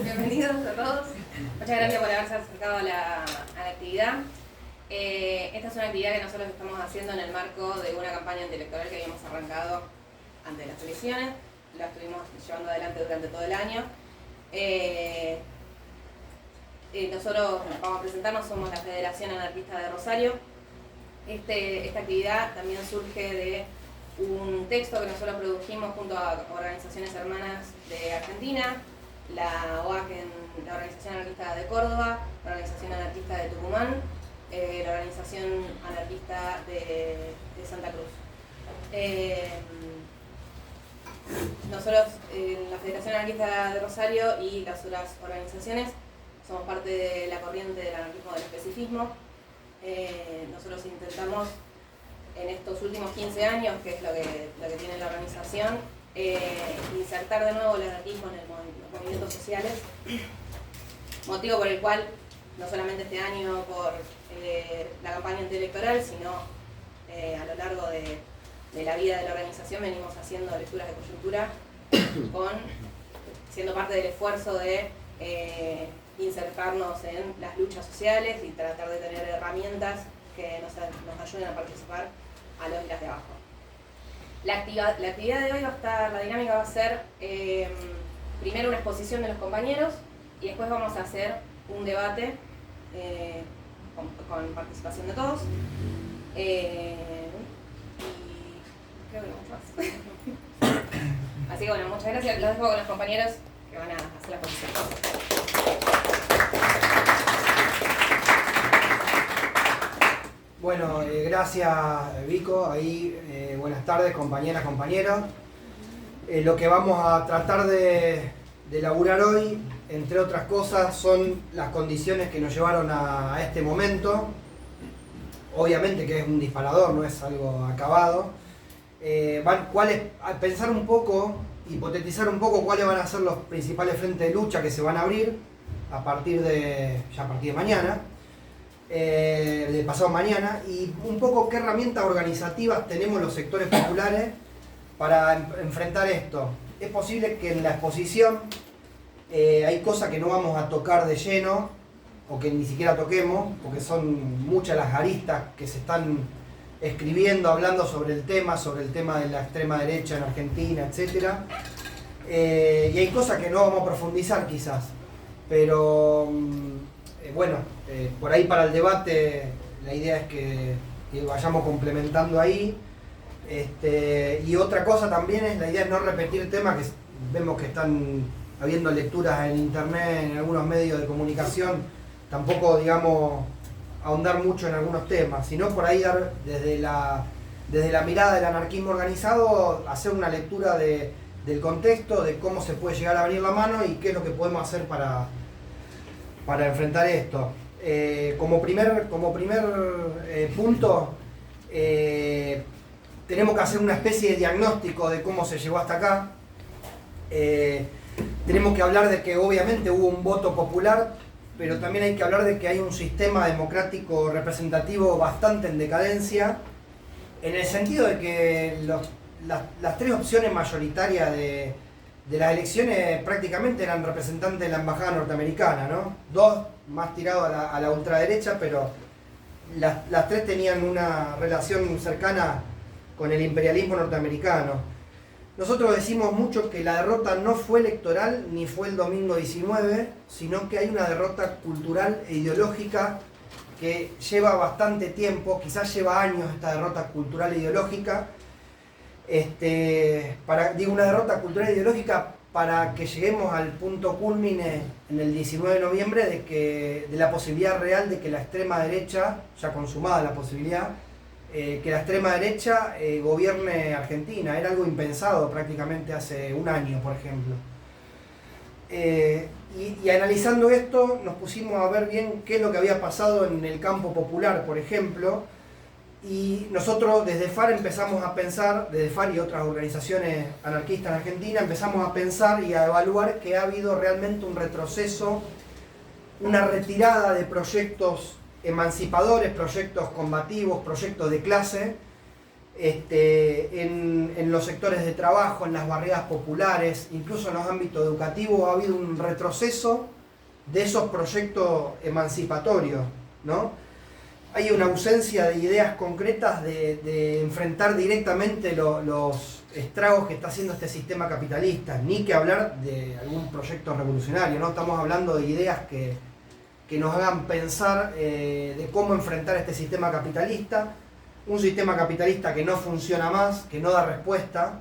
Bienvenidos a todos. Muchas gracias por haberse acercado a la actividad. Esta es una actividad que nosotros estamos haciendo en el marco de una campaña antielectoral que habíamos arrancado antes de las elecciones. La estuvimos llevando adelante durante todo el año. Nosotros vamos a presentarnos, somos la Federación Anarquista de Rosario. Esta actividad también surge de un texto que nosotros produjimos junto a organizaciones hermanas de Argentina, la OACEN, la Organización Anarquista de Córdoba, la Organización Anarquista de Tucumán, la Organización Anarquista de Santa Cruz. Nosotros, la Federación Anarquista de Rosario y las otras organizaciones, somos parte de la corriente del anarquismo del especificismo. Nosotros intentamos en estos últimos 15 años, que es lo que tiene la organización, insertar de nuevo el anarquismo en los movimientos sociales, motivo por el cual no solamente este año por la campaña antielectoral, sino a lo largo de la vida de la organización venimos haciendo lecturas de coyuntura, siendo parte del esfuerzo de insertarnos en las luchas sociales y tratar de tener herramientas que nos ayuden a participar a los y las de abajo. La actividad de hoy la dinámica va a ser primero una exposición de los compañeros y después vamos a hacer un debate con participación de todos. Y creo que no mucho más. Así que bueno, muchas gracias. Los dejo con los compañeros que van a hacer la exposición. Bueno, gracias Vico, buenas tardes compañeras, compañeros. Lo que vamos a tratar de elaborar hoy, entre otras cosas, son las condiciones que nos llevaron a este momento. Obviamente que es un disparador, no es algo acabado. Pensar un poco, hipotetizar un poco cuáles van a ser los principales frentes de lucha que se van a abrir a partir de mañana. De pasado mañana, y un poco qué herramientas organizativas tenemos los sectores populares para enfrentar esto. Es posible que en la exposición hay cosas que no vamos a tocar de lleno o que ni siquiera toquemos, porque son muchas las aristas que se están escribiendo, hablando sobre el tema de la extrema derecha en Argentina, etc. Y hay cosas que no vamos a profundizar quizás, pero por ahí para el debate la idea es que vayamos complementando ahí. Y otra cosa también la idea es no repetir temas que vemos que están habiendo lecturas en internet, en algunos medios de comunicación, tampoco digamos ahondar mucho en algunos temas, sino por ahí dar desde la mirada del anarquismo organizado, hacer una lectura del contexto, de cómo se puede llegar a abrir la mano y qué es lo que podemos hacer para enfrentar esto. Como primer punto, tenemos que hacer una especie de diagnóstico de cómo se llegó hasta acá. Tenemos que hablar de que obviamente hubo un voto popular, pero también hay que hablar de que hay un sistema democrático representativo bastante en decadencia, en el sentido de que las tres opciones mayoritarias de las elecciones prácticamente eran representantes de la embajada norteamericana, ¿no? Dos más tirados a la ultraderecha, pero las tres tenían una relación cercana con el imperialismo norteamericano. Nosotros decimos mucho que la derrota no fue electoral ni fue el domingo 19, sino que hay una derrota cultural e ideológica que lleva bastante tiempo, quizás lleva años esta derrota cultural e ideológica. Una derrota cultural e ideológica para que lleguemos al punto cúlmine en el 19 de noviembre de la posibilidad real de que la extrema derecha, ya consumada la posibilidad, que la extrema derecha gobierne Argentina. Era algo impensado prácticamente hace un año, por ejemplo. Y analizando esto, nos pusimos a ver bien qué es lo que había pasado en el campo popular, por ejemplo. Y nosotros desde FAR empezamos a pensar, desde FAR y otras organizaciones anarquistas en Argentina, empezamos a pensar y a evaluar que ha habido realmente un retroceso, una retirada de proyectos emancipadores, proyectos combativos, proyectos de clase, En los sectores de trabajo, en las barriadas populares, incluso en los ámbitos educativos ha habido un retroceso de esos proyectos emancipatorios, ¿no? Hay una ausencia de ideas concretas de enfrentar directamente los estragos que está haciendo este sistema capitalista, ni que hablar de algún proyecto revolucionario, ¿no? Estamos hablando de ideas que nos hagan pensar de cómo enfrentar este sistema capitalista, un sistema capitalista que no funciona más, que no da respuesta,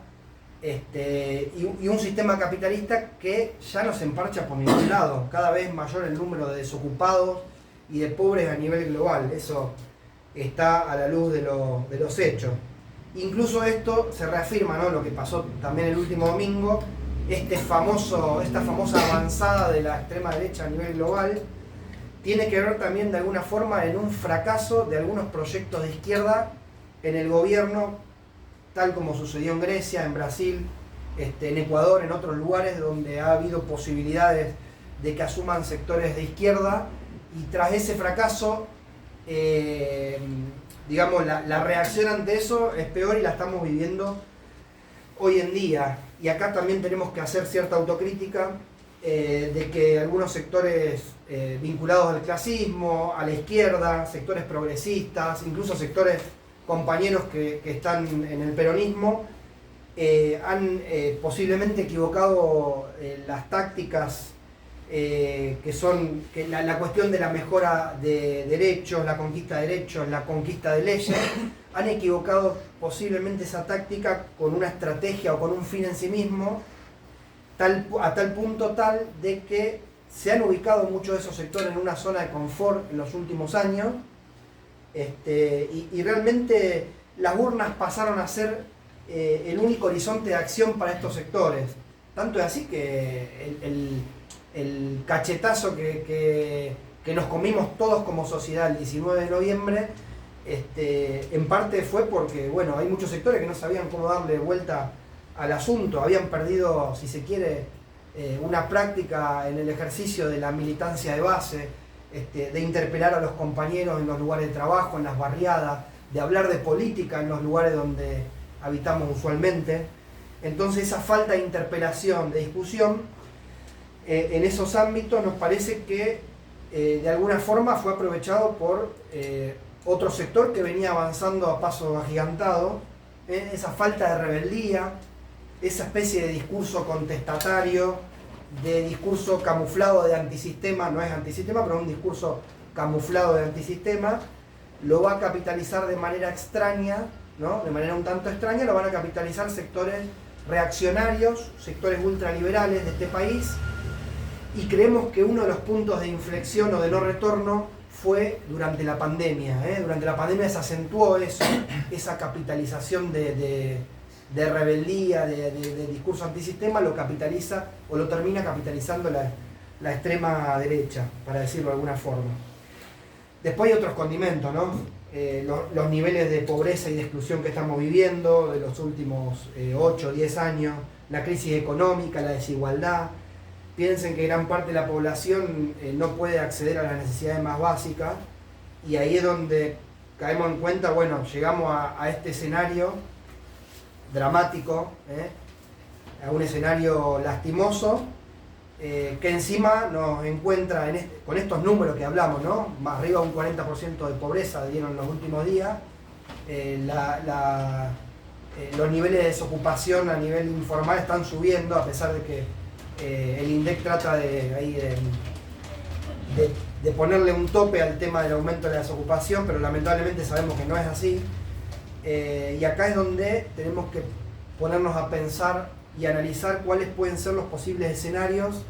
y un sistema capitalista que ya no se emparcha por ningún lado, cada vez mayor el número de desocupados y de pobres a nivel global. Eso está a la luz de los hechos. Incluso esto se reafirma, ¿no? Lo que pasó también el último domingo, esta famosa avanzada de la extrema derecha a nivel global, tiene que ver también de alguna forma en un fracaso de algunos proyectos de izquierda en el gobierno, tal como sucedió en Grecia, en Brasil, en Ecuador, en otros lugares donde ha habido posibilidades de que asuman sectores de izquierda, y tras ese fracaso, digamos, la reacción ante eso es peor y la estamos viviendo hoy en día. Y acá también tenemos que hacer cierta autocrítica de que algunos sectores vinculados al clasismo, a la izquierda, sectores progresistas, incluso sectores compañeros que están en el peronismo, han posiblemente equivocado las tácticas que la cuestión de la mejora de derechos, la conquista de derechos, la conquista de leyes, han equivocado posiblemente esa táctica con una estrategia o con un fin en sí mismo, a tal punto tal de que se han ubicado muchos de esos sectores en una zona de confort en los últimos años, y realmente las urnas pasaron a ser el único horizonte de acción para estos sectores. Tanto es así que el cachetazo que nos comimos todos como sociedad el 19 de noviembre, en parte fue porque, bueno, hay muchos sectores que no sabían cómo darle vuelta al asunto, habían perdido, si se quiere, una práctica en el ejercicio de la militancia de base, de interpelar a los compañeros en los lugares de trabajo, en las barriadas, de hablar de política en los lugares donde habitamos usualmente. Entonces esa falta de interpelación, de discusión, en esos ámbitos nos parece que de alguna forma fue aprovechado por otro sector que venía avanzando a paso agigantado, esa falta de rebeldía, esa especie de discurso contestatario, de discurso camuflado de antisistema, no es antisistema, pero un discurso camuflado de antisistema, lo va a capitalizar de manera extraña, ¿no? De manera un tanto extraña, lo van a capitalizar sectores reaccionarios, sectores ultraliberales de este país, y creemos que uno de los puntos de inflexión o de no retorno fue durante la pandemia. Durante la pandemia se acentuó eso, esa capitalización de rebeldía, de discurso antisistema, lo capitaliza o lo termina capitalizando la extrema derecha, para decirlo de alguna forma. Después hay otros condimentos, ¿no? Los niveles de pobreza y de exclusión que estamos viviendo de los últimos 8 o 10 años, la crisis económica, la desigualdad. Piensen que gran parte de la población no puede acceder a las necesidades más básicas, y ahí es donde caemos en cuenta, bueno, llegamos a este escenario dramático, a un escenario lastimoso, que encima nos encuentra con estos números que hablamos, ¿no? Más arriba de un 40% de pobreza dieron los últimos días, los niveles de desocupación a nivel informal están subiendo, a pesar de que el INDEC trata de ponerle un tope al tema del aumento de la desocupación, pero lamentablemente sabemos que no es así. Y acá es donde tenemos que ponernos a pensar y analizar cuáles pueden ser los posibles escenarios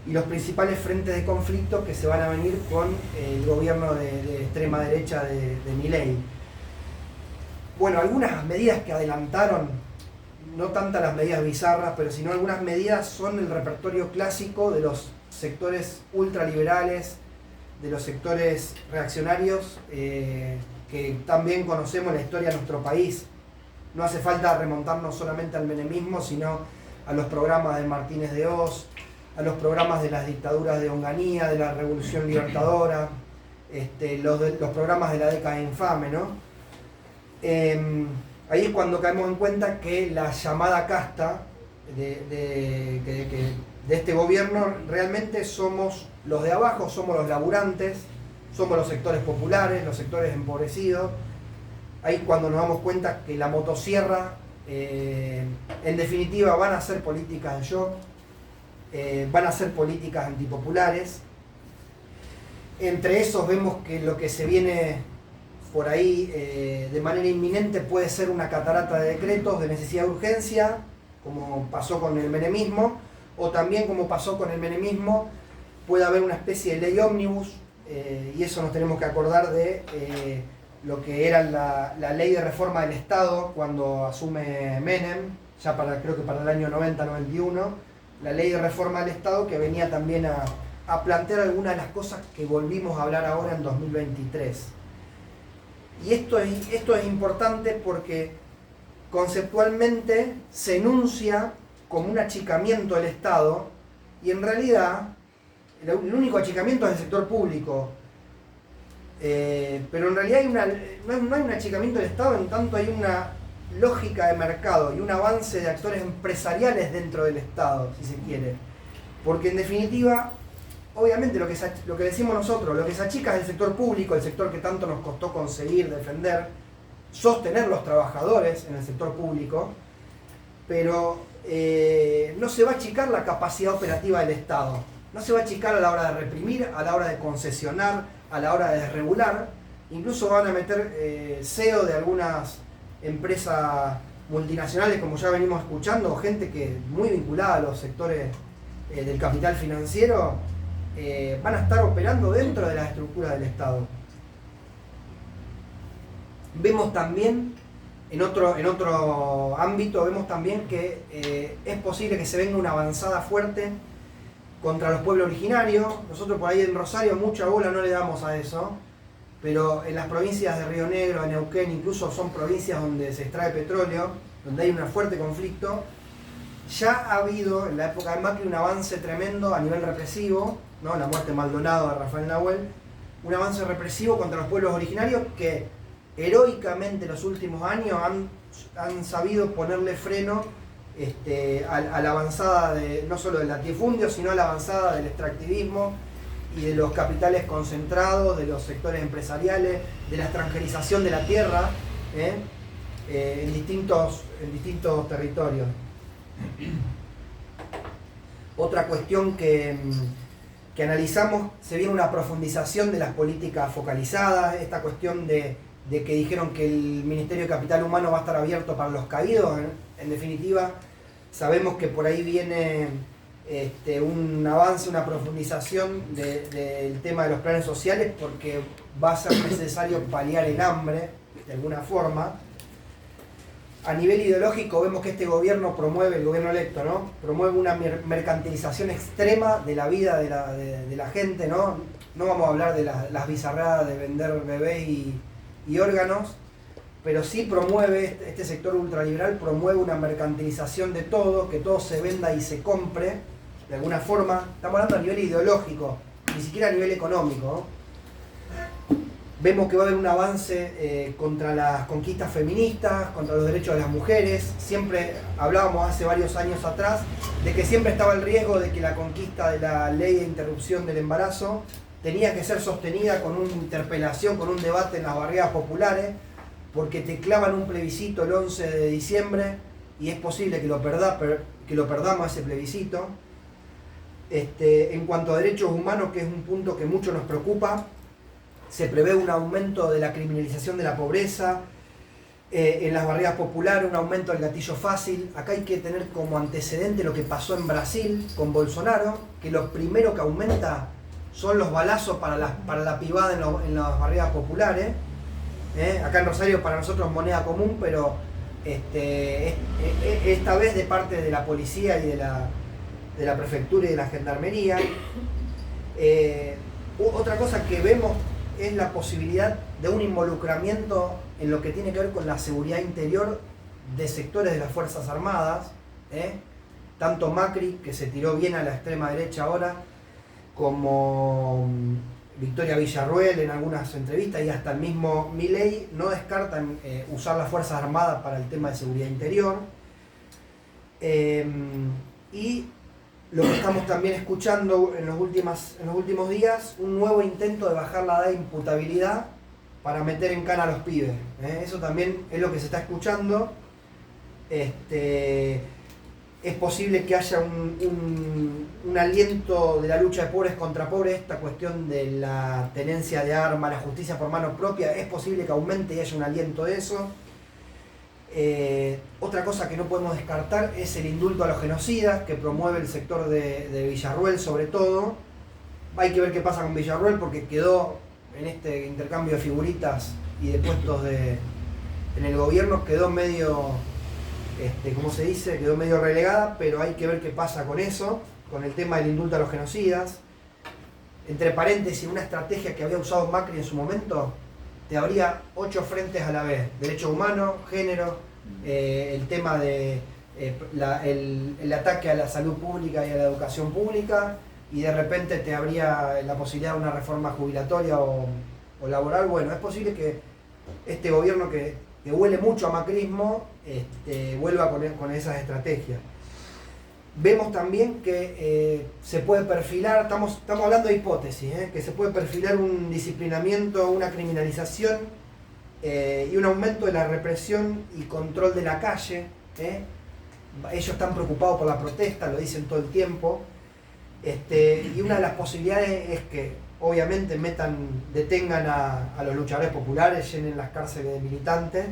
y los principales frentes de conflicto que se van a venir con el gobierno de extrema derecha de Milei. Bueno, algunas medidas que adelantaron, no tantas las medidas bizarras, pero sino algunas medidas son el repertorio clásico de los sectores ultraliberales, de los sectores reaccionarios, que también conocemos la historia de nuestro país. No hace falta remontarnos solamente al menemismo, sino a los programas de Martínez de Hoz, a los programas de las dictaduras de Onganía, de la Revolución Libertadora, los programas de la década infame, ¿no? Ahí es cuando caemos en cuenta que la llamada casta de este gobierno realmente somos los de abajo, somos los laburantes, somos los sectores populares, los sectores empobrecidos. Ahí cuando nos damos cuenta que la motosierra, en definitiva, van a ser políticas de shock, van a ser políticas antipopulares. Entre esos vemos que lo que se viene por ahí de manera inminente puede ser una catarata de decretos de necesidad de urgencia, como pasó con el menemismo, o también como pasó con el menemismo, puede haber una especie de ley ómnibus, y eso nos tenemos que acordar de lo que era la ley de reforma del Estado cuando asume Menem, ya creo que para el año 90-91, la ley de reforma del Estado que venía también a plantear algunas de las cosas que volvimos a hablar ahora en 2023. Y esto es importante porque conceptualmente se enuncia como un achicamiento del Estado y en realidad el único achicamiento es el sector público. Pero en realidad no hay un achicamiento del Estado en tanto hay una lógica de mercado y un avance de actores empresariales dentro del Estado, si se quiere. Porque en definitiva, obviamente lo que decimos nosotros, lo que se achica es el sector público, el sector que tanto nos costó conseguir, defender, sostener los trabajadores en el sector público, pero no se va a achicar la capacidad operativa del Estado, no se va a achicar a la hora de reprimir, a la hora de concesionar, a la hora de desregular, incluso van a meter CEO de algunas empresas multinacionales, como ya venimos escuchando, gente que muy vinculada a los sectores del capital financiero, van a estar operando dentro de las estructuras del Estado. Vemos también, en otro ámbito, vemos también que es posible que se venga una avanzada fuerte contra los pueblos originarios. Nosotros por ahí en Rosario mucha bola no le damos a eso, pero en las provincias de Río Negro, de Neuquén, incluso son provincias donde se extrae petróleo, donde hay un fuerte conflicto. Ya ha habido en la época de Macri un avance tremendo a nivel represivo, ¿no? La muerte de Maldonado, de Rafael Nahuel, un avance represivo contra los pueblos originarios que heroicamente los últimos años han sabido ponerle freno a la avanzada no solo del latifundio, sino a la avanzada del extractivismo y de los capitales concentrados, de los sectores empresariales, de la extranjerización de la tierra en distintos territorios. Otra cuestión que analizamos, se viene una profundización de las políticas focalizadas, esta cuestión de que dijeron que el Ministerio de Capital Humano va a estar abierto para los caídos. En definitiva, sabemos que por ahí viene un avance, una profundización del tema de los planes sociales, porque va a ser necesario paliar el hambre de alguna forma. A nivel ideológico vemos que este gobierno promueve, el gobierno electo, ¿no? Promueve una mercantilización extrema de la vida de la gente, ¿no? No vamos a hablar de las bizarradas de vender bebés y órganos, pero sí promueve, este sector ultraliberal promueve una mercantilización de todo, que todo se venda y se compre, de alguna forma. Estamos hablando a nivel ideológico, ni siquiera a nivel económico, ¿no? Vemos que va a haber un avance contra las conquistas feministas, contra los derechos de las mujeres. Siempre hablábamos hace varios años atrás de que siempre estaba el riesgo de que la conquista de la ley de interrupción del embarazo tenía que ser sostenida con una interpelación, con un debate en las barriadas populares, porque te clavan un plebiscito el 11 de diciembre y es posible que lo perdamos ese plebiscito. En cuanto a derechos humanos, que es un punto que mucho nos preocupa, se prevé un aumento de la criminalización de la pobreza, en las barriadas populares un aumento del gatillo fácil. Acá hay que tener como antecedente lo que pasó en Brasil con Bolsonaro, que lo primero que aumenta son los balazos para la pibada en las barriadas populares. Acá en Rosario para nosotros es moneda común, pero esta vez de parte de la policía y de la prefectura y de la gendarmería. Otra cosa que vemos es la posibilidad de un involucramiento en lo que tiene que ver con la seguridad interior de sectores de las Fuerzas Armadas, tanto Macri, que se tiró bien a la extrema derecha ahora, como Victoria Villarruel en algunas entrevistas y hasta el mismo Milei no descartan usar las Fuerzas Armadas para el tema de seguridad interior. Y lo que estamos también escuchando en los últimos días, un nuevo intento de bajar la edad de imputabilidad para meter en cana a los pibes. Eso también es lo que se está escuchando. Es posible que haya un aliento de la lucha de pobres contra pobres, esta cuestión de la tenencia de armas, la justicia por mano propia, es posible que aumente y haya un aliento de eso. Otra cosa que no podemos descartar es el indulto a los genocidas que promueve el sector de Villarruel sobre todo. Hay que ver qué pasa con Villarruel porque quedó en este intercambio de figuritas y de puestos en el gobierno, quedó medio, ¿cómo se dice? Quedó medio relegada, pero hay que ver qué pasa con eso, con el tema del indulto a los genocidas. Entre paréntesis, una estrategia que había usado Macri en su momento, te abría 8 frentes a la vez: derechos humanos, género, el tema de el ataque a la salud pública y a la educación pública, y de repente te abría la posibilidad de una reforma jubilatoria o laboral. Bueno, es posible que este gobierno que huele mucho a macrismo vuelva con esas estrategias. Vemos también que se puede perfilar, estamos hablando de hipótesis, que se puede perfilar un disciplinamiento, una criminalización y un aumento de la represión y control de la calle. Ellos están preocupados por la protesta, lo dicen todo el tiempo. Y una de las posibilidades es que obviamente detengan a los luchadores populares, llenen las cárceles de militantes.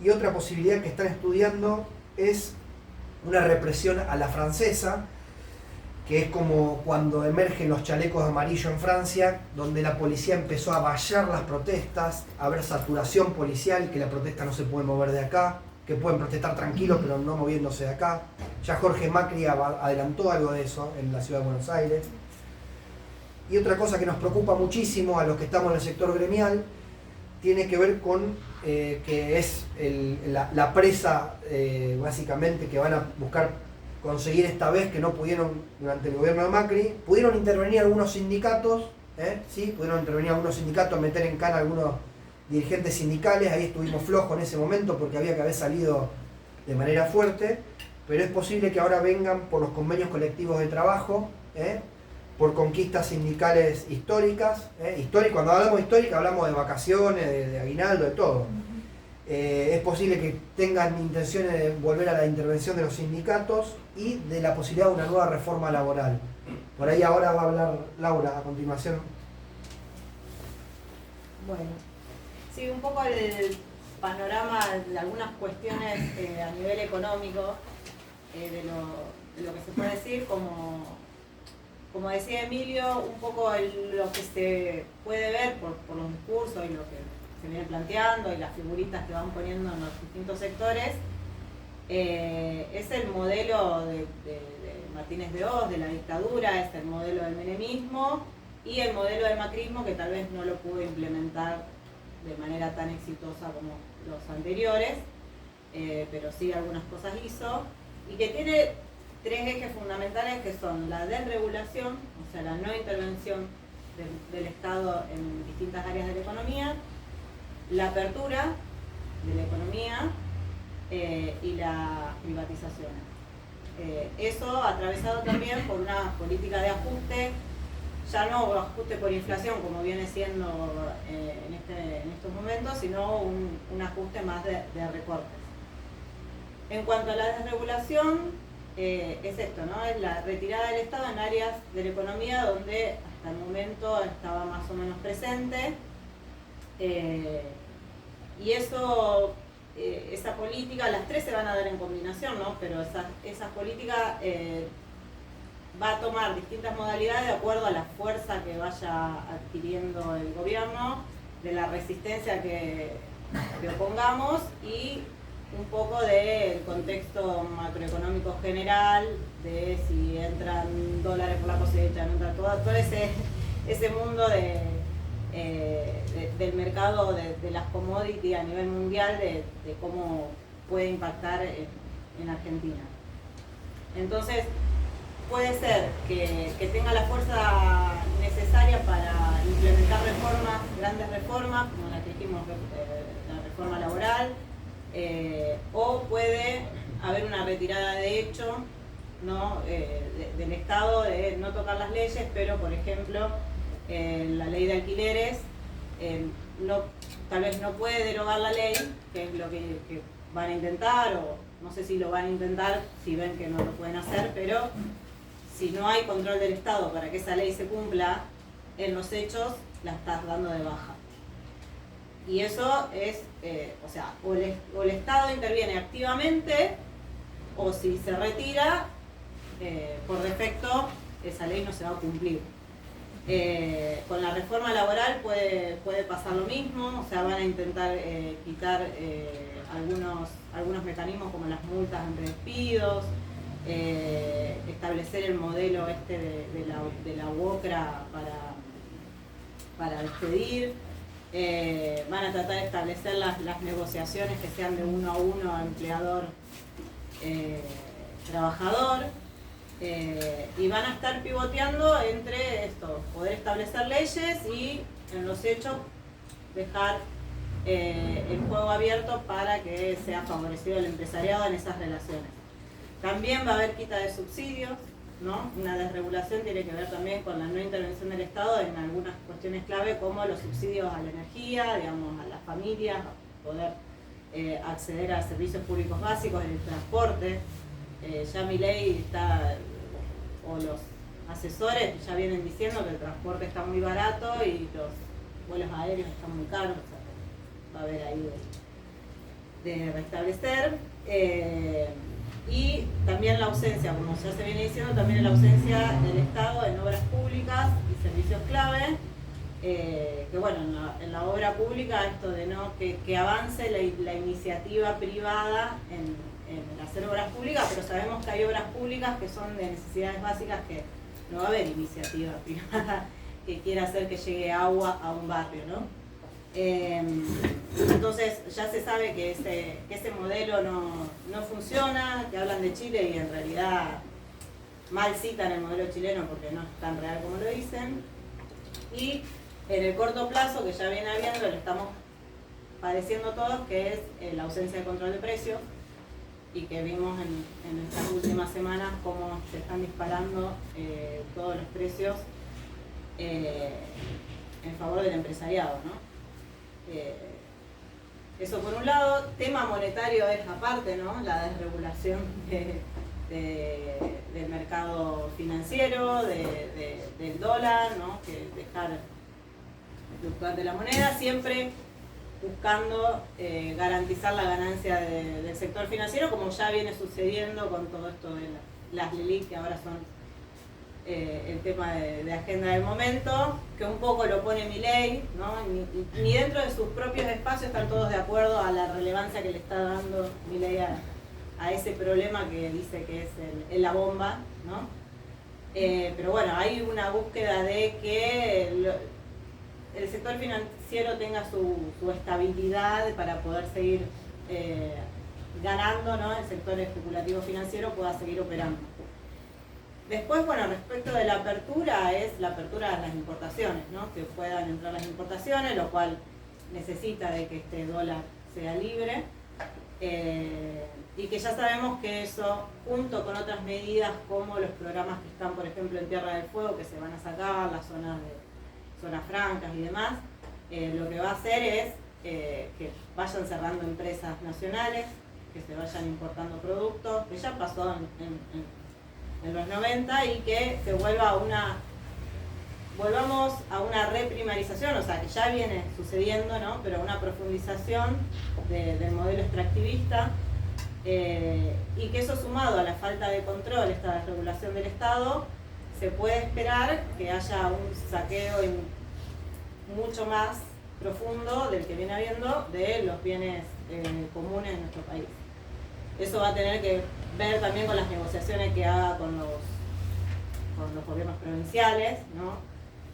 Y otra posibilidad que están estudiando es una represión a la francesa, que es como cuando emergen los chalecos amarillos en Francia, donde la policía empezó a vallar las protestas, a haber saturación policial, que la protesta no se puede mover de acá, que pueden protestar tranquilos pero no moviéndose de acá. Ya Jorge Macri adelantó algo de eso en la ciudad de Buenos Aires. Y otra cosa que nos preocupa muchísimo a los que estamos en el sector gremial tiene que ver con que es la presa básicamente que van a buscar conseguir esta vez, que no pudieron durante el gobierno de Macri. Pudieron intervenir algunos sindicatos, ¿sí? Pudieron intervenir algunos sindicatos, meter en cana a algunos dirigentes sindicales. Ahí estuvimos flojos en ese momento porque había que haber salido de manera fuerte, pero es posible que ahora vengan por los convenios colectivos de trabajo, por conquistas sindicales históricas. Cuando hablamos de histórica hablamos de vacaciones, de aguinaldo, de todo. Es posible que tengan intenciones de volver a la intervención de los sindicatos y de la posibilidad de una nueva reforma laboral. Por ahí ahora va a hablar Laura a continuación. Bueno, sí, un poco el panorama de algunas cuestiones a nivel económico, de lo que se puede decir, como decía Emilio, un poco lo que se puede ver por los discursos y lo que se viene planteando y las figuritas que van poniendo en los distintos sectores, es el modelo de Martínez de Oz, de la dictadura, es el modelo del menemismo y el modelo del macrismo, que tal vez no lo pudo implementar de manera tan exitosa como los anteriores, pero sí algunas cosas hizo, y que tiene 3 ejes fundamentales, que son la desregulación, o sea, la no intervención del Estado en distintas áreas de la economía, la apertura de la economía y la privatización. Eso atravesado también por una política de ajuste, ya no ajuste por inflación como viene siendo en estos momentos, sino un ajuste más de recortes. En cuanto a la desregulación, es esto, ¿no? Es la retirada del Estado en áreas de la economía donde hasta el momento estaba más o menos presente, y eso, esa política, las 3 se van a dar en combinación, ¿no? Pero esa política va a tomar distintas modalidades de acuerdo a la fuerza que vaya adquiriendo el gobierno, de la resistencia que opongamos y un poco del contexto macroeconómico general, de si entran dólares por la cosecha, no entra todo ese mundo del mercado de las commodities a nivel mundial, de cómo puede impactar en Argentina. Entonces, puede ser que tenga la fuerza necesaria necesaria para implementar reformas, grandes reformas, como la que dijimos, la reforma laboral, o puede haber una retirada de hecho, ¿no? Del Estado de no tocar las leyes, pero por ejemplo la ley de alquileres tal vez no puede derogar la ley, que es lo que van a intentar, o no sé si lo van a intentar si ven que no lo pueden hacer, pero si no hay control del Estado para que esa ley se cumpla, en los hechos la estás dando de baja. Y eso es, o el Estado interviene activamente, o si se retira, por defecto, esa ley no se va a cumplir. Con la reforma laboral puede pasar lo mismo, o sea, van a intentar quitar algunos mecanismos como las multas ante despidos, establecer el modelo de la UOCRA para despedir, van a tratar de establecer las negociaciones que sean de uno a uno, empleador-trabajador, y van a estar pivoteando entre esto, poder establecer leyes y en los hechos dejar el juego abierto para que sea favorecido el empresariado en esas relaciones. También va a haber quita de subsidios, ¿no? Una desregulación tiene que ver también con la no intervención del Estado en algunas cuestiones clave como los subsidios a la energía, digamos, a las familias, poder acceder a servicios públicos básicos, en el transporte. Ya Milei o los asesores ya vienen diciendo que el transporte está muy barato y los vuelos aéreos están muy caros, o sea, va a haber ahí de restablecer. Y también la ausencia, como ya se viene diciendo, también la ausencia del Estado en obras públicas y servicios clave, que bueno, en la obra pública esto de no que avance la iniciativa privada en hacer obras públicas, pero sabemos que hay obras públicas que son de necesidades básicas que no va a haber iniciativa privada que quiera hacer que llegue agua a un barrio, ¿no? Entonces ya se sabe que ese modelo no funciona, que hablan de Chile y en realidad mal citan el modelo chileno porque no es tan real como lo dicen. Y en el corto plazo, que ya viene habiendo, lo estamos padeciendo todos, que es la ausencia de control de precios, y que vimos en estas últimas semanas cómo se están disparando todos los precios en favor del empresariado, ¿no? Eso por un lado. Tema monetario es aparte, ¿no? La desregulación del mercado financiero, del dólar, ¿no? Que dejar fluctuante la moneda, siempre buscando garantizar la ganancia del sector financiero, como ya viene sucediendo con todo esto de las LELIQ, que ahora son el tema de agenda del momento, que un poco lo pone Milei, ¿no? Ni dentro de sus propios espacios están todos de acuerdo a la relevancia que le está dando Milei a ese problema que dice que es la bomba, ¿no? Pero bueno, hay una búsqueda de que el sector financiero tenga su estabilidad para poder seguir ganando, ¿no? El sector especulativo financiero pueda seguir operando. Después, bueno, respecto de la apertura, es la apertura de las importaciones, ¿no? Que puedan entrar las importaciones, lo cual necesita de que este dólar sea libre, y que ya sabemos que eso, junto con otras medidas como los programas que están, por ejemplo, en Tierra del Fuego, que se van a sacar, las zonas francas y demás, lo que va a hacer es que vayan cerrando empresas nacionales, que se vayan importando productos, que ya pasó en los 90, y que se volvamos a una reprimarización, o sea, que ya viene sucediendo, ¿no? Pero una profundización del modelo extractivista, y que eso, sumado a la falta de control, esta desregulación del Estado, se puede esperar que haya un saqueo mucho más profundo del que viene habiendo de los bienes comunes en nuestro país. Eso va a tener que ver también con las negociaciones que haga con los gobiernos provinciales, ¿no?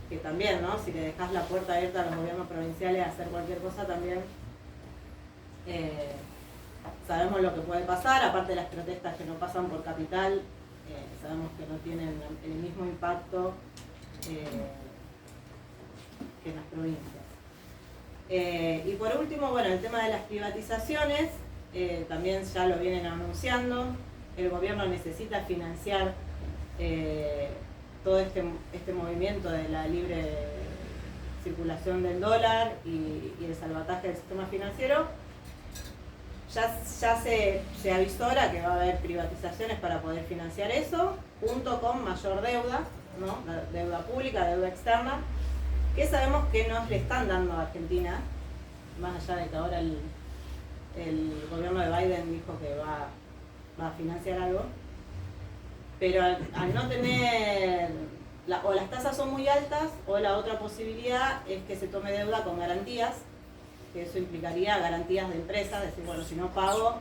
Que también, ¿no? Si le dejas la puerta abierta a los gobiernos provinciales a hacer cualquier cosa, también sabemos lo que puede pasar. Aparte de las protestas que no pasan por capital, sabemos que no tienen el mismo impacto que en las provincias. Y por último, bueno, el tema de las privatizaciones, también ya lo vienen anunciando. El gobierno necesita financiar todo este movimiento de la libre circulación del dólar y el salvataje del sistema financiero. Ya se avisora que va a haber privatizaciones para poder financiar eso, junto con mayor deuda, ¿no? Deuda pública, deuda externa, que sabemos que nos le están dando a Argentina, más allá de que ahora el gobierno de Biden dijo que va a financiar algo, pero al no tener, o las tasas son muy altas, o la otra posibilidad es que se tome deuda con garantías, que eso implicaría garantías de empresas, decir, bueno, si no pago,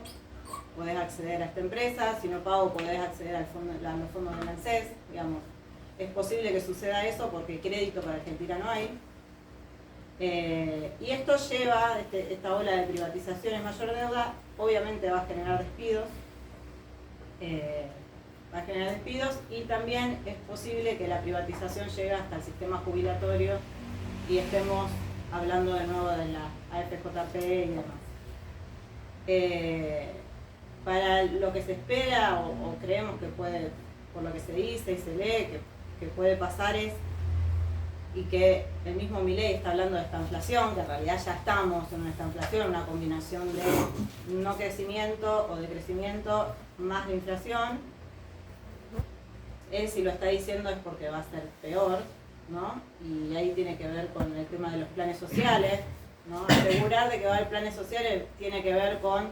podés acceder a esta empresa, si no pago, podés acceder a los fondos del ANSES, digamos. Es posible que suceda eso porque crédito para Argentina no hay. Y esto lleva, esta ola de privatizaciones, mayor deuda, obviamente va a generar despidos. Y también es posible que la privatización llegue hasta el sistema jubilatorio y estemos hablando de nuevo de la AFJP y demás. Para lo que se espera o creemos que puede, por lo que se dice y se lee, que puede pasar es, y que el mismo Milei está hablando de esta inflación, que en realidad ya estamos en una inflación, una combinación de no crecimiento o de crecimiento más de inflación. Él si lo está diciendo es porque va a ser peor, ¿no? Y ahí tiene que ver con el tema de los planes sociales, ¿no? Asegurar de que va a haber planes sociales tiene que ver con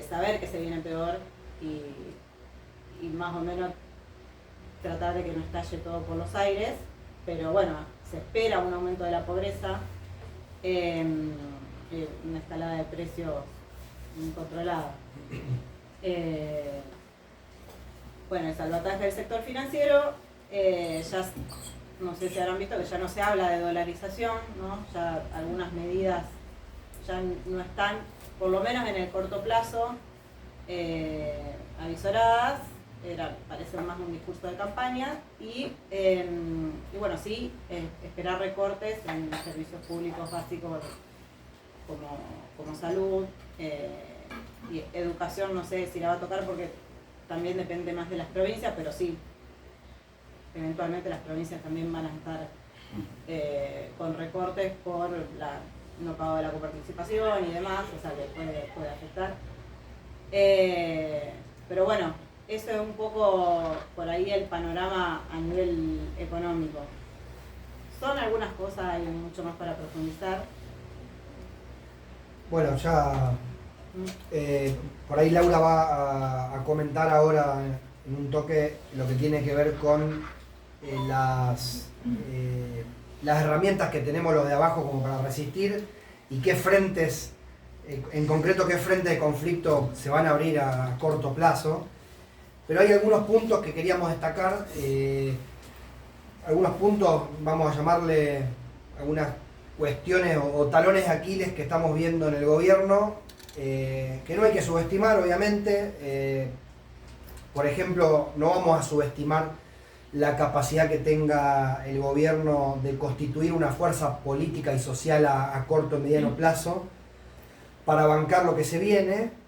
saber que se viene peor y más o menos tratar de que no estalle todo por los aires, pero bueno, se espera un aumento de la pobreza, una escalada de precios incontrolada. Bueno, el salvataje del sector financiero, ya no sé si habrán visto que ya no se habla de dolarización, ¿no? Ya algunas medidas ya no están, por lo menos en el corto plazo, avisoradas, parece más un discurso de campaña, y bueno, sí, esperar recortes en servicios públicos básicos como salud y educación, no sé si la va a tocar porque también depende más de las provincias, pero sí, eventualmente las provincias también van a estar con recortes por no pago de la coparticipación y demás, o sea que puede afectar. Pero bueno, eso es un poco por ahí el panorama a nivel económico. Son algunas cosas, hay mucho más para profundizar. Bueno, ya por ahí Laura va a comentar ahora en un toque lo que tiene que ver con las herramientas que tenemos los de abajo como para resistir y qué frentes, en concreto qué frentes de conflicto se van a abrir a corto plazo. Pero hay algunos puntos que queríamos destacar, algunos puntos, vamos a llamarle algunas cuestiones o talones de Aquiles que estamos viendo en el gobierno, que no hay que subestimar, obviamente. Por ejemplo, no vamos a subestimar la capacidad que tenga el gobierno de constituir una fuerza política y social a corto y mediano plazo para bancar lo que se viene.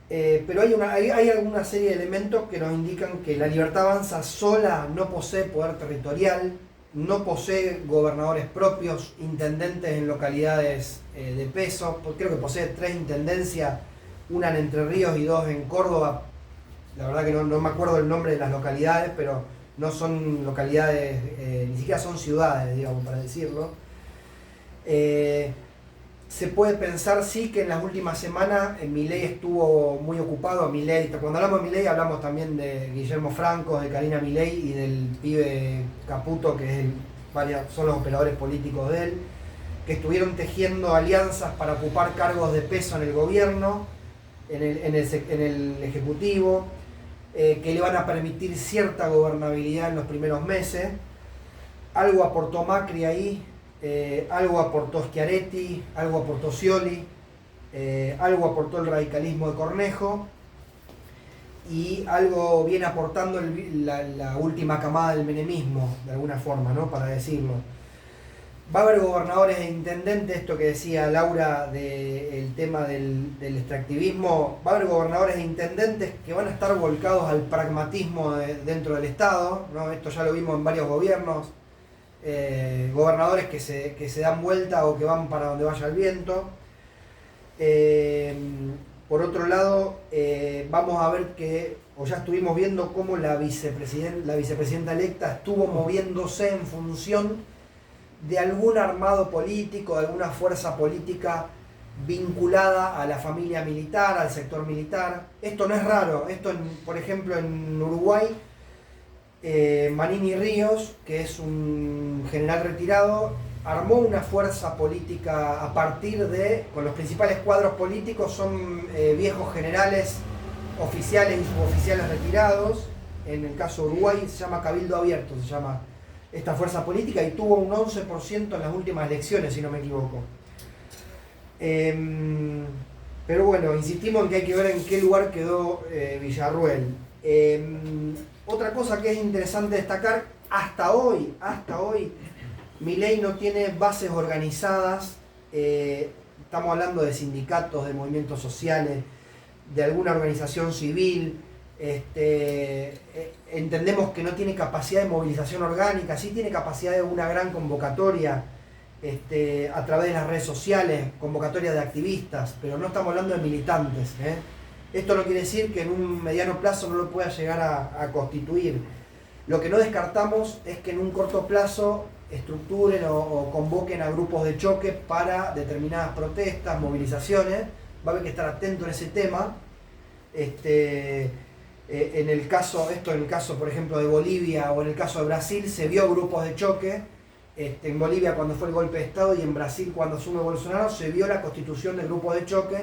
Pero hay alguna serie de elementos que nos indican que la Libertad Avanza sola no posee poder territorial, no posee gobernadores propios, intendentes en localidades de peso. Creo que posee 3 intendencias, una en Entre Ríos y 2 en Córdoba. La verdad que no me acuerdo el nombre de las localidades, pero no son localidades, ni siquiera son ciudades, digamos, para decirlo. Se puede pensar, sí, que en las últimas semanas Milei estuvo muy ocupado. Cuando hablamos de Milei hablamos también de Guillermo Franco, de Karina Milei y del pibe Caputo, que son los operadores políticos de él, que estuvieron tejiendo alianzas para ocupar cargos de peso en el gobierno, en el Ejecutivo, que le van a permitir cierta gobernabilidad en los primeros meses. Algo aportó Macri ahí. Algo aportó Schiaretti, algo aportó Scioli, algo aportó el radicalismo de Cornejo y algo viene aportando la última camada del menemismo, de alguna forma, ¿no? Para decirlo. Va a haber gobernadores e intendentes, esto que decía Laura del tema del extractivismo, va a haber gobernadores e intendentes que van a estar volcados al pragmatismo dentro del Estado, ¿no? Esto ya lo vimos en varios gobiernos, gobernadores que se dan vuelta o que van para donde vaya el viento. Por otro lado, vamos a ver o ya estuvimos viendo cómo la vicepresidenta electa estuvo moviéndose en función de algún armado político, de alguna fuerza política vinculada a la familia militar, al sector militar. Esto no es raro, por ejemplo en Uruguay, Manini Ríos, que es un general retirado, armó una fuerza política a partir con los principales cuadros políticos son viejos generales, oficiales y suboficiales retirados. En el caso de Uruguay se llama Cabildo Abierto, se llama esta fuerza política, y tuvo un 11% en las últimas elecciones, si no me equivoco. Pero bueno, insistimos en que hay que ver en qué lugar quedó Villarruel. Otra cosa que es interesante destacar, hasta hoy, Milei no tiene bases organizadas, estamos hablando de sindicatos, de movimientos sociales, de alguna organización civil. Entendemos que no tiene capacidad de movilización orgánica, sí tiene capacidad de una gran convocatoria a través de las redes sociales, convocatoria de activistas, pero no estamos hablando de militantes. Esto no quiere decir que en un mediano plazo no lo pueda llegar a constituir. Lo que no descartamos es que en un corto plazo estructuren o convoquen a grupos de choque para determinadas protestas, movilizaciones. Va a haber que estar atento en ese tema. En el caso, por ejemplo, de Bolivia o en el caso de Brasil, se vio grupos de choque. En Bolivia cuando fue el golpe de Estado y en Brasil cuando asume Bolsonaro, se vio la constitución de grupos de choque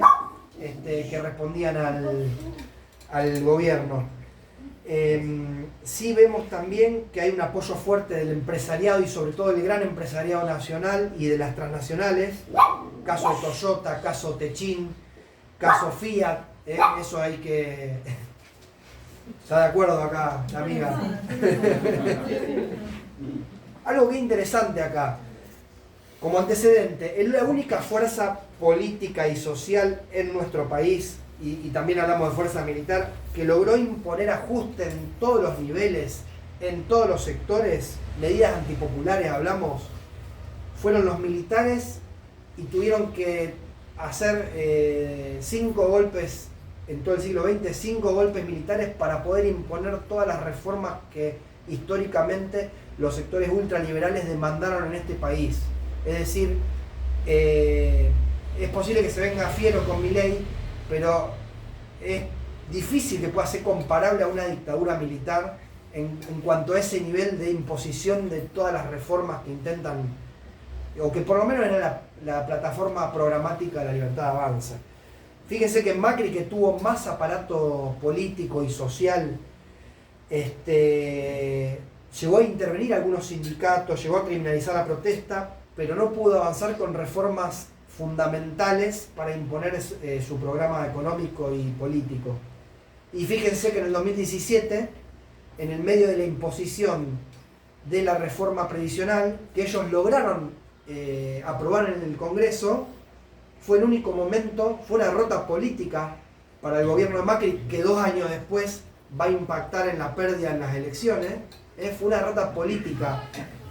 que respondían al gobierno. Sí vemos también que hay un apoyo fuerte del empresariado y sobre todo del gran empresariado nacional y de las transnacionales. Caso de Toyota, caso Techin, caso Fiat, eso hay que... ¿Está de acuerdo acá la amiga? Algo bien interesante acá, como antecedente, es la única fuerza política y social en nuestro país, y también hablamos de fuerza militar, que logró imponer ajuste en todos los niveles, en todos los sectores, medidas antipopulares hablamos, fueron los militares y tuvieron que hacer 5 golpes en todo el siglo XX, 5 golpes militares para poder imponer todas las reformas que históricamente los sectores ultraliberales demandaron en este país. Es decir, es posible que se venga fiero con Milei, pero es difícil que pueda ser comparable a una dictadura militar en cuanto a ese nivel de imposición de todas las reformas que intentan, o que por lo menos era la plataforma programática de La Libertad Avanza. Fíjense que Macri, que tuvo más aparato político y social, llegó a intervenir algunos sindicatos, llegó a criminalizar la protesta, pero no pudo avanzar con reformas fundamentales para imponer su programa económico y político. Y fíjense que en el 2017, en el medio de la imposición de la reforma previsional, que ellos lograron aprobar en el Congreso, fue el único momento, fue una derrota política para el gobierno de Macri, que 2 años después va a impactar en la pérdida en las elecciones. Fue una derrota política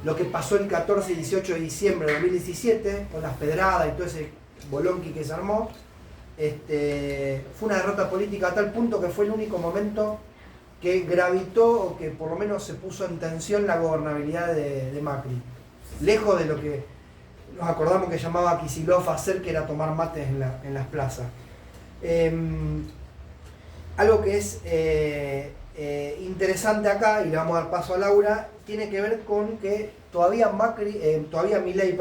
lo que pasó el 14 y 18 de diciembre de 2017, con las pedradas y todo ese bolonqui que se armó. Fue una derrota política a tal punto que fue el único momento que gravitó, o que por lo menos se puso en tensión la gobernabilidad de Macri. Lejos de lo que nos acordamos que llamaba Kicillof a hacer, que era tomar mates en las plazas. Algo que es interesante acá, y le vamos a dar paso a Laura, tiene que ver con que todavía Milei,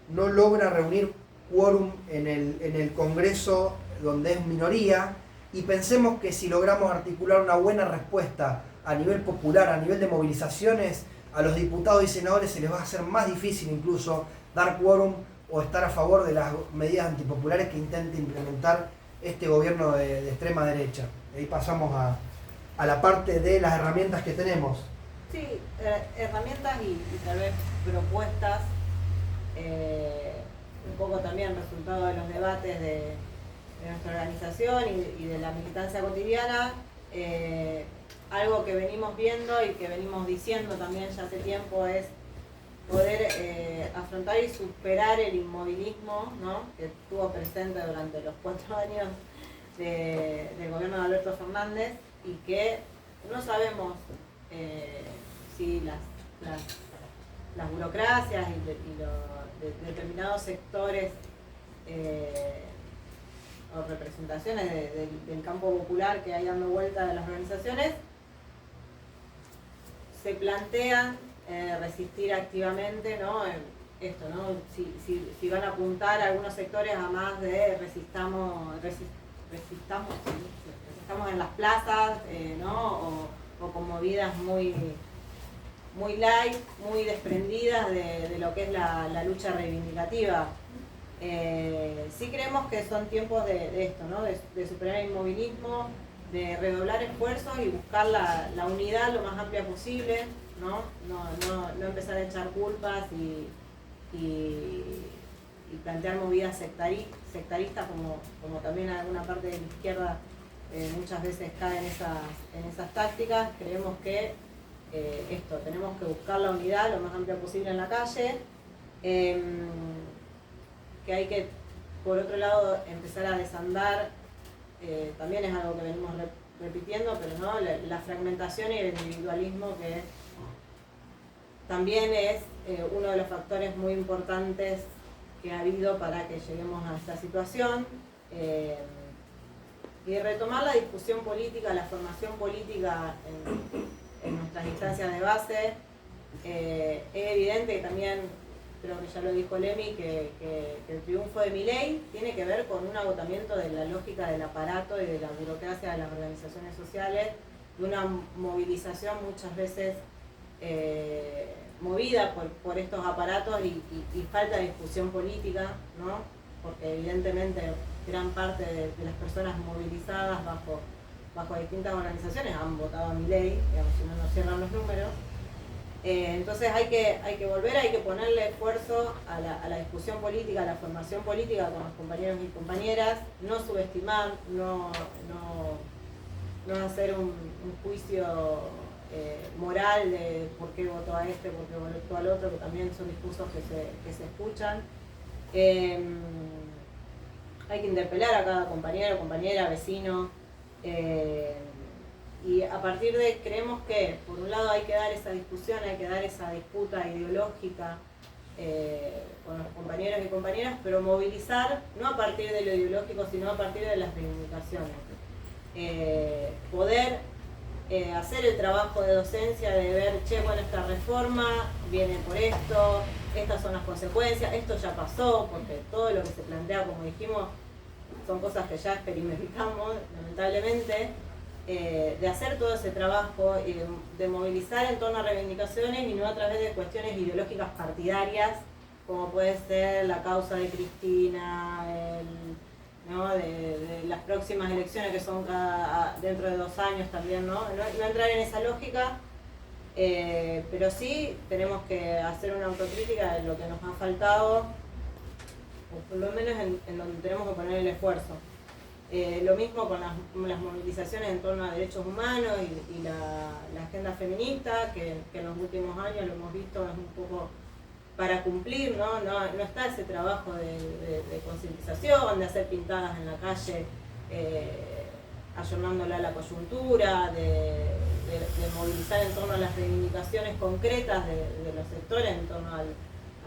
no logra reunir quórum en el Congreso, donde es minoría, y pensemos que si logramos articular una buena respuesta a nivel popular, a nivel de movilizaciones, a los diputados y senadores se les va a hacer más difícil incluso dar quórum o estar a favor de las medidas antipopulares que intente implementar este gobierno de extrema derecha. Ahí pasamos a la parte de las herramientas que tenemos. Sí, herramientas y tal vez propuestas un poco también resultado de los debates de nuestra organización y de la militancia cotidiana, algo que venimos viendo y que venimos diciendo también ya hace tiempo es poder afrontar y superar el inmovilismo, ¿no?, que estuvo presente durante los 4 años del gobierno de Alberto Fernández, y que no sabemos si las burocracias y los determinados sectores o representaciones del campo popular que hay dando vuelta de las organizaciones se plantean resistir activamente, ¿no?, esto, ¿no?, si van a apuntar a algunos sectores a más de resistamos en las plazas, ¿no?, o con movidas muy light, muy desprendidas de lo que es la lucha reivindicativa. Sí creemos que son tiempos de esto, ¿no?, de superar el inmovilismo, de redoblar esfuerzos y buscar la unidad lo más amplia posible, ¿no? No empezar a echar culpas y plantear movidas sectaristas como también alguna parte de la izquierda muchas veces cae en esas tácticas. Creemos que tenemos que buscar la unidad lo más amplia posible en la calle, que hay que, por otro lado, empezar a desandar, también es algo que venimos repitiendo, pero no la fragmentación y el individualismo, que también es uno de los factores muy importantes que ha habido para que lleguemos a esta situación, y retomar la discusión política, la formación política en nuestras instancias de base. Es evidente que también, creo que ya lo dijo Lemi, que el triunfo de Milei tiene que ver con un agotamiento de la lógica del aparato y de la burocracia de las organizaciones sociales, de una movilización muchas veces movida por estos aparatos y falta de discusión política, ¿no?, porque evidentemente gran parte de las personas movilizadas bajo distintas organizaciones han votado a Milei, digamos, si no nos cierran los números. Entonces hay que volver, hay que ponerle esfuerzo a la discusión política, a la formación política con los compañeros y compañeras, no subestimar, no hacer un juicio moral de por qué votó a este, por qué votó al otro, que también son discursos que se escuchan. Hay que interpelar a cada compañero, compañera, vecino, y a partir de, creemos que por un lado hay que dar esa discusión, hay que dar esa disputa ideológica con los compañeros y compañeras, pero movilizar no a partir de lo ideológico, sino a partir de las reivindicaciones. Poder hacer el trabajo de docencia, de ver, bueno, esta reforma viene por esto, estas son las consecuencias, esto ya pasó, porque todo lo que se plantea, como dijimos, son cosas que ya experimentamos, lamentablemente. De hacer todo ese trabajo y de movilizar en torno a reivindicaciones y no a través de cuestiones ideológicas partidarias, como puede ser la causa de Cristina, ¿no?, de las próximas elecciones que son dentro de 2 años también, ¿no? No entrar en esa lógica, pero sí tenemos que hacer una autocrítica de lo que nos ha faltado, o por lo menos en donde tenemos que poner el esfuerzo. Lo mismo con las movilizaciones en torno a derechos humanos y la agenda feminista, que en los últimos años lo hemos visto, es un poco para cumplir, ¿no? No está ese trabajo de concientización, de hacer pintadas en la calle, ayornándola a la coyuntura, de movilizar en torno a las reivindicaciones concretas de los sectores, en torno a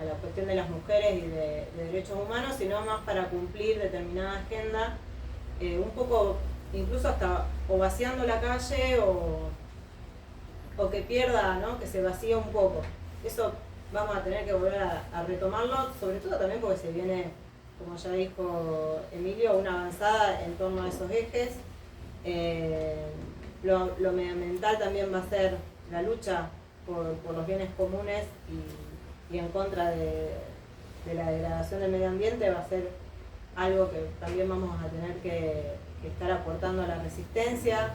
la cuestión de las mujeres y de derechos humanos, sino más para cumplir determinada agenda. Un poco, incluso hasta o vaciando la calle o que pierda, ¿no?, que se vacíe un poco. Eso vamos a tener que volver a retomarlo, sobre todo también porque se viene, como ya dijo Emilio, una avanzada en torno a esos ejes. Lo medioambiental también va a ser la lucha por los bienes comunes y en contra de la degradación del medio ambiente, va a ser algo que también vamos a tener que estar aportando a la resistencia.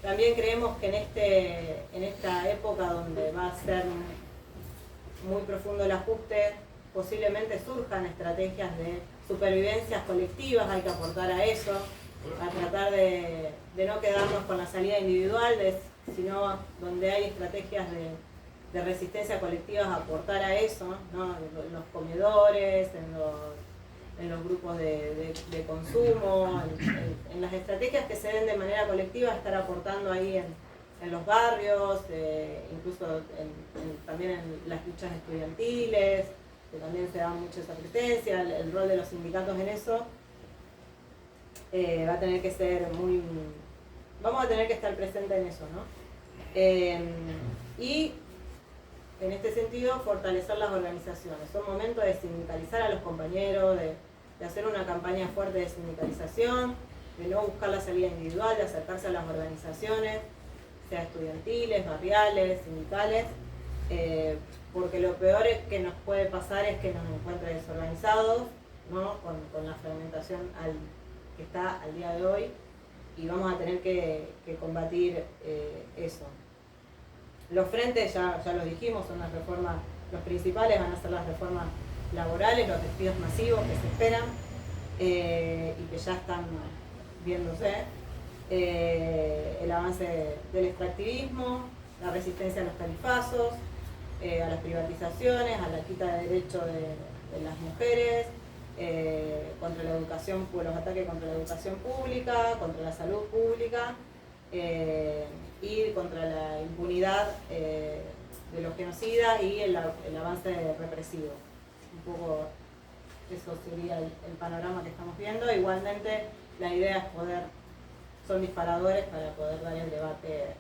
También creemos que en esta época donde va a ser muy profundo el ajuste posiblemente surjan estrategias de supervivencias colectivas, hay que aportar a eso, a tratar de no quedarnos con la salida individual, sino donde hay estrategias de resistencia colectiva, aportar a eso, ¿no? En los comedores, en los grupos de consumo, en las estrategias que se den de manera colectiva, estar aportando ahí en los barrios, incluso también en las luchas estudiantiles, que también se da mucho esa presencia, el rol de los sindicatos en eso, va a tener que ser vamos a tener que estar presentes en eso, ¿no? Y en este sentido, fortalecer las organizaciones. Son momentos de sindicalizar a los compañeros, de hacer una campaña fuerte de sindicalización, de no buscar la salida individual, de acercarse a las organizaciones, sea estudiantiles, barriales, sindicales, porque lo peor que nos puede pasar es que nos encuentre desorganizados, ¿no? Con la fragmentación que está al día de hoy, y vamos a tener que combatir eso. Los frentes, ya lo dijimos, son las reformas, los principales van a ser las reformas laborales, los despidos masivos que se esperan y que ya están viéndose, el avance del extractivismo, la resistencia a los tarifazos, a las privatizaciones, a la quita de derechos de las mujeres, contra la educación, los ataques contra la educación pública, contra la salud pública, y contra la impunidad de los genocidas y el avance represivo. Un poco eso sería el panorama que estamos viendo. Igualmente la idea es son disparadores para poder dar el debate